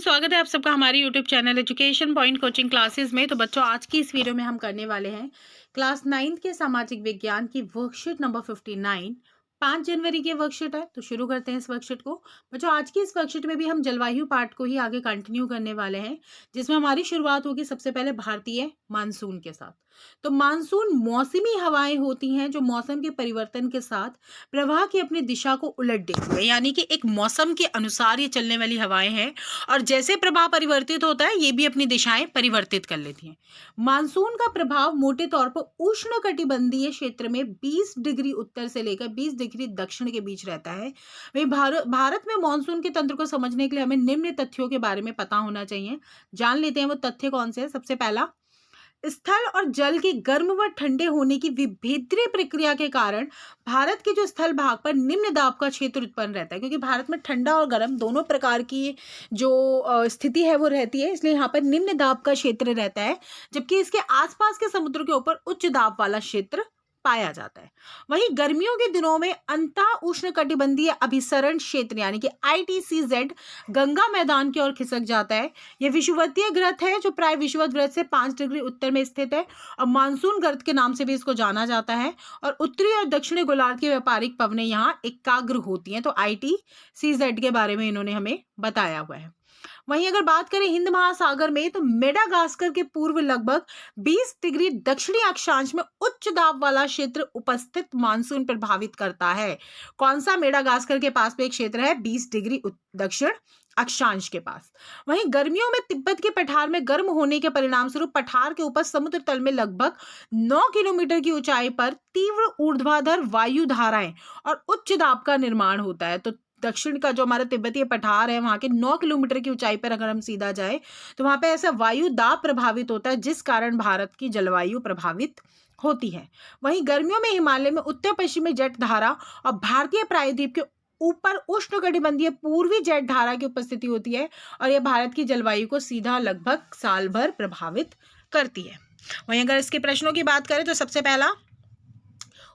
स्वागत है आप सबका हमारे YouTube channel education point coaching classes में। तो बच्चों, आज की इस वीडियो में हम करने वाले हैं क्लास 9 के सामाजिक विज्ञान की वर्कशीट नंबर 59। 5 जनवरी की वर्कशीट है, तो शुरू करते हैं इस वर्कशीट को। बच्चों, आज की इस वर्कशीट में भी हम जलवायु पार्ट को ही आगे कंटिन्यू करने वाले हैं, जिसमें हमारी शुरुआत होगी सबसे पहले भारतीय मानसून के साथ। तो मानसून मौसमी हवाएं होती हैं जो मौसम के परिवर्तन के साथ प्रवाह की अपनी दिशा को उलट देती है, यानी कि एक मौसम के अनुसार ये चलने वाली हवाएं हैं और जैसे प्रभाव परिवर्तित होता है ये भी अपनी दिशाएं परिवर्तित कर लेती हैं। मानसून का प्रभाव मोटे तौर पर उष्णकटिबंधीय क्षेत्र में 20 डिग्री उत्तर से लेकर 20 डिग्री दक्षिण के बीच रहता है। वहीं भारत में मानसून के तंत्र को समझने के लिए हमें निम्न तथ्यों के बारे में पता होना चाहिए। जान लेते हैं वो तथ्य कौन से हैं। सबसे पहला, स्थल और जल के गर्म व ठंडे होने की विभेद्य प्रक्रिया के कारण भारत के जो स्थल भाग पर निम्न दाब का क्षेत्र उत्पन्न रहता है, क्योंकि भारत में ठंडा और गर्म दोनों प्रकार की जो स्थिति है वो रहती है, इसलिए यहाँ पर निम्न दाब का क्षेत्र रहता है, जबकि इसके आसपास के समुद्र के ऊपर उच्च दाब वाला क्षेत्र पाया जाता है। वहीं गर्मियों के दिनों में अंतः उष्णकटिबंधीय अभिसरण क्षेत्र यानी कि ITCZ गंगा मैदान की ओर खिसक जाता है। यह विषुवतीय गर्त है जो प्राय विषुवत गर्त से 5 डिग्री उत्तर में स्थित है और मानसून गर्त के नाम से भी इसको जाना जाता है। और उत्तरी और दक्षिणी गोलार्ध की व्यापारिक पवनें यहाँ एकाग्र होती हैं। तो ITCZ के बारे में इन्होंने हमें बताया हुआ है। वहीं अगर बात करें हिंद महासागर में, तो मेडागास्कर के पूर्व लगभग 20 डिग्री दक्षिणी अक्षांश में उच्च दाब वाला क्षेत्र उपस्थित मानसून प्रभावित करता है। कौन सा? मेडागास्कर के पास में एक क्षेत्र है 20 डिग्री दक्षिण अक्षांश के पास। वहीं गर्मियों में तिब्बत के पठार में गर्म होने के परिणाम स्वरूप पठार के ऊपर समुद्र तल में लगभग 9 किलोमीटर की ऊंचाई पर तीव्र ऊर्ध्वाधर वायु धाराएं और उच्च दाब का निर्माण होता है। तो दक्षिण का जो हमारा तिब्बतीय पठार है, वहां के 9 किलोमीटर की ऊंचाई पर अगर हम सीधा जाए तो वहां पे ऐसा वायु दाब प्रभावित होता है, जिस कारण भारत की जलवायु प्रभावित होती है। वहीं गर्मियों में हिमालय में उत्तर पश्चिमी जेट धारा और भारतीय प्रायद्वीप के ऊपर उष्णकटिबंधीय पूर्वी जेट धारा की उपस्थिति होती है और यह भारत की जलवायु को सीधा लगभग साल भर प्रभावित करती है। वहीं अगर इसके प्रश्नों की बात करें तो सबसे पहला,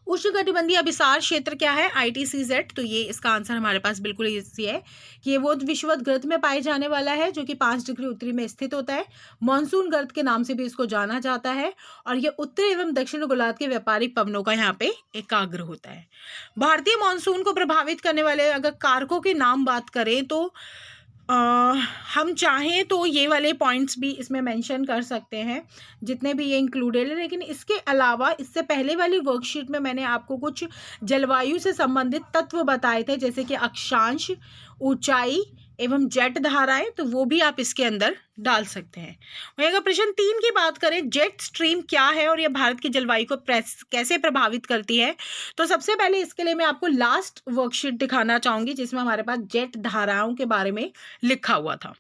उष्णकटिबंधीय अभिसार क्षेत्र क्या है? ITCZ। तो ये इसका आंसर हमारे पास बिल्कुल इसी है कि ये वो विषुवत गर्त में पाए जाने वाला है जो कि 5 डिग्री उत्तरी में स्थित होता है। मानसून गर्त के नाम से भी इसको जाना जाता है और ये उत्तरी एवं दक्षिण गोलार्ध के व्यापारिक पवनों का यहाँ पे एकाग्र होता है। भारतीय मानसून को प्रभावित करने वाले अगर कारकों के नाम बात करें तो हम चाहें तो ये वाले पॉइंट्स भी इसमें मेंशन कर सकते हैं, जितने भी ये इंक्लूडेड है। लेकिन इसके अलावा इससे पहले वाली वर्कशीट में मैंने आपको कुछ जलवायु से संबंधित तत्व बताए थे, जैसे कि अक्षांश, ऊंचाई एवं जेट धाराएं, तो वो भी आप इसके अंदर डाल सकते हैं। वहीं अगर प्रश्न 3 की बात करें, जेट स्ट्रीम क्या है और यह भारत की जलवायु को कैसे प्रभावित करती है, तो सबसे पहले इसके लिए मैं आपको लास्ट वर्कशीट दिखाना चाहूंगी जिसमें हमारे पास जेट धाराओं के बारे में लिखा हुआ था।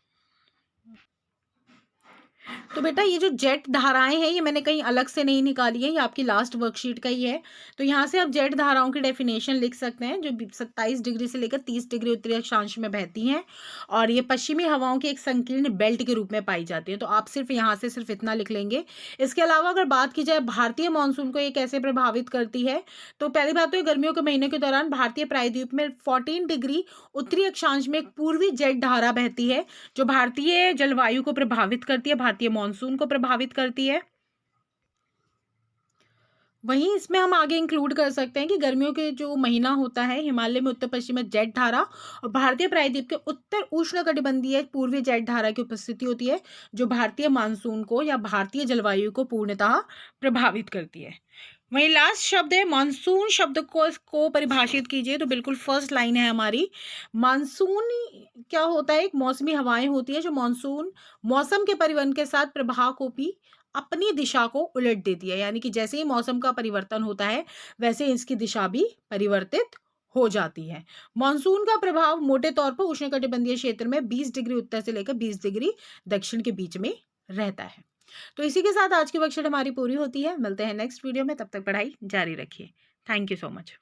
तो बेटा, ये जो जेट धाराएं हैं ये मैंने कहीं अलग से नहीं निकाली है, ये आपकी लास्ट वर्कशीट का ही है। तो यहाँ से आप जेट धाराओं की डेफिनेशन लिख सकते हैं, जो 27 डिग्री से लेकर 30 डिग्री उत्तरी अक्षांश में बहती हैं और ये पश्चिमी हवाओं की एक संकीर्ण बेल्ट के रूप में पाई जाती है। तो आप सिर्फ यहाँ से सिर्फ इतना लिख लेंगे। इसके अलावा अगर बात की जाए भारतीय मानसून को ये कैसे प्रभावित करती है, तो पहली बात तो गर्मियों के महीने के दौरान भारतीय प्रायद्वीप में 14 डिग्री उत्तरी अक्षांश में एक पूर्वी जेट धारा बहती है जो भारतीय जलवायु को प्रभावित करती है, भारतीय मानसून को प्रभावित करती है। वहीं इसमें हम आगे इंक्लूड कर सकते हैं कि गर्मियों के जो महीना होता है, हिमालय में उत्तर पश्चिम में जेट धारा और भारतीय प्रायद्वीप के उत्तर उष्णकटिबंधीय पूर्वी जेट धारा की उपस्थिति होती है, जो भारतीय मानसून को या भारतीय जलवायु को पूर्णतः प्रभावित करती है। वहीं लास्ट शब्द है मानसून। शब्द को परिभाषित कीजिए, तो बिल्कुल फर्स्ट लाइन है हमारी, मानसून क्या होता है? एक मौसमी हवाएं होती है जो मानसून मौसम के परिवर्तन के साथ प्रभाव को भी अपनी दिशा को उलट देती है, यानी कि जैसे ही मौसम का परिवर्तन होता है वैसे इसकी दिशा भी परिवर्तित हो जाती है। मानसून का प्रभाव मोटे तौर पर उष्णकटिबंधीय क्षेत्र में 20 डिग्री उत्तर से लेकर 20 डिग्री दक्षिण के बीच में रहता है। तो इसी के साथ आज की वर्कशीट हमारी पूरी होती है। मिलते हैं नेक्स्ट वीडियो में, तब तक पढ़ाई जारी रखिए। Thank you so much.